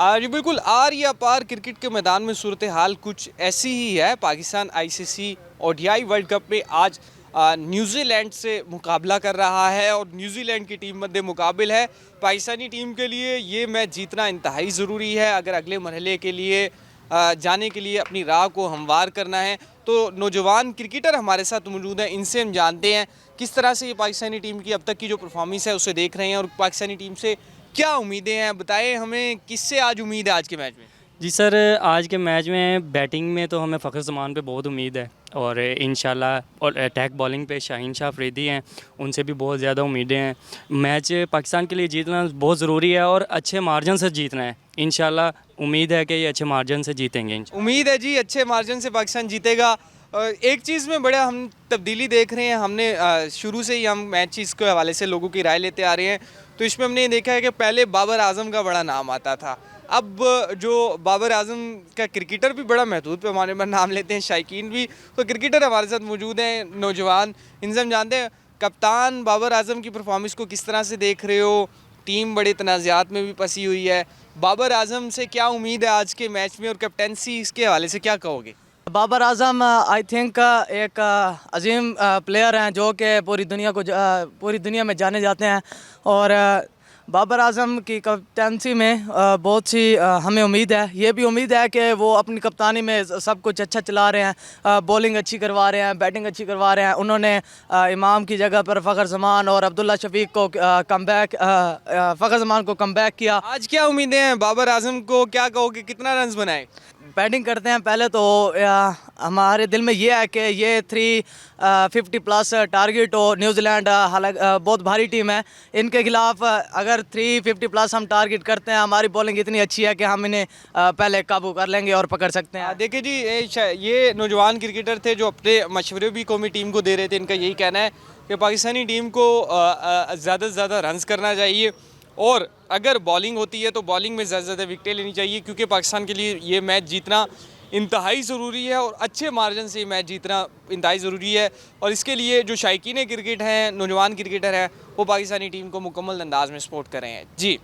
जी बिल्कुल, आर या पार क्रिकेट के मैदान में सूरत हाल कुछ ऐसी ही है। Pakistan ICC ODI world cup में आज न्यूजीलैंड से मुकाबला कर रहा है और न्यूजीलैंड की टीम मध्य मुकाबिल है। पाकिस्तानी टीम के लिए ये मैच जीतना इंतहाई ज़रूरी है अगर अगले मरहले के लिए जाने के लिए अपनी राह को हमवार करना है। तो नौजवान क्रिकेटर हमारे साथ मौजूद हैं, इनसे हम जानते हैं किस तरह से ये पाकिस्तानी टीम की अब तक की जो परफॉर्मेंस है उसे देख रहे हैं और पाकिस्तानी टीम से क्या उम्मीदें हैं। बताएं हमें, किससे आज उम्मीद है आज के मैच में? जी सर, आज के मैच में बैटिंग में तो हमें फ़खर ज़मान पे बहुत उम्मीद है और इंशाल्लाह और अटैक बॉलिंग पे शाहीन शाह अफरीदी हैं, उनसे भी बहुत ज़्यादा उम्मीदें हैं। मैच पाकिस्तान के लिए जीतना बहुत ज़रूरी है और अच्छे मार्जिन से जीतना है। इंशाल्लाह उम्मीद है कि ये अच्छे मार्जिन से जीतेंगे। उम्मीद है जी अच्छे मार्जिन से पाकिस्तान जीतेगा। एक चीज़ में बड़ा हम तब्दीली देख रहे हैं, हमने शुरू से ही हम मैचेस के हवाले से लोगों की राय लेते आ रहे हैं, तो इसमें हमने ये देखा है कि पहले बाबर आजम का बड़ा नाम आता था। अब जो बाबर आजम का क्रिकेटर भी बड़ा महदूद पैमाने पर नाम लेते हैं, शायकीन भी। तो क्रिकेटर हमारे साथ मौजूद हैं नौजवान, इनसे हम जानते हैं कप्तान बाबर आजम की परफॉर्मेंस को किस तरह से देख रहे हो। टीम बड़े तनाज़ात में भी फंसी हुई है, बाबर आजम से क्या उम्मीद है आज के मैच में और कैप्टनसी इसके हवाले से क्या कहोगे? बाबर आजम आई थिंक एक अजीम प्लेयर हैं जो कि पूरी दुनिया में जाने जाते हैं और बाबर आजम की कप्तानसी में बहुत सी हमें उम्मीद है। ये भी उम्मीद है कि वो अपनी कप्तानी में सब कुछ अच्छा चला रहे हैं, बॉलिंग अच्छी करवा रहे हैं, बैटिंग अच्छी करवा रहे हैं। उन्होंने इमाम की जगह पर फ़खर ज़मान और अब्दुल्ला शफीक को फ़खर ज़मान को कमबैक किया। आज क्या उम्मीदें हैं बाबर आजम को, क्या कहोगे, कितना रन्स बनाए? बैटिंग करते हैं पहले तो हमारे दिल में ये है कि ये 350 प्लस टारगेट हो। न्यूजीलैंड हालांकि बहुत भारी टीम है, इनके खिलाफ अगर 350 प्लस हम टारगेट करते हैं, हमारी बॉलिंग इतनी अच्छी है कि हम इन्हें पहले काबू कर लेंगे और पकड़ सकते हैं। देखिए जी, ये नौजवान क्रिकेटर थे जो अपने मशवरे भी कौमी टीम को दे रहे थे। इनका यही कहना है कि पाकिस्तानी टीम को ज़्यादा से ज़्यादा रन्स करना चाहिए और अगर बॉलिंग होती है तो बॉलिंग में ज़्यादा से ज़्यादा विकेटें लेनी चाहिए, क्योंकि पाकिस्तान के लिए ये मैच जीतना इंतहाई ज़रूरी है और अच्छे मार्जिन से ये मैच जीतना इंतहाई ज़रूरी है। और इसके लिए जो शायकीन क्रिकेट हैं, नौजवान क्रिकेटर हैं, वो पाकिस्तानी टीम को मुकम्मल अंदाज में सपोर्ट कर रहे हैं। जी।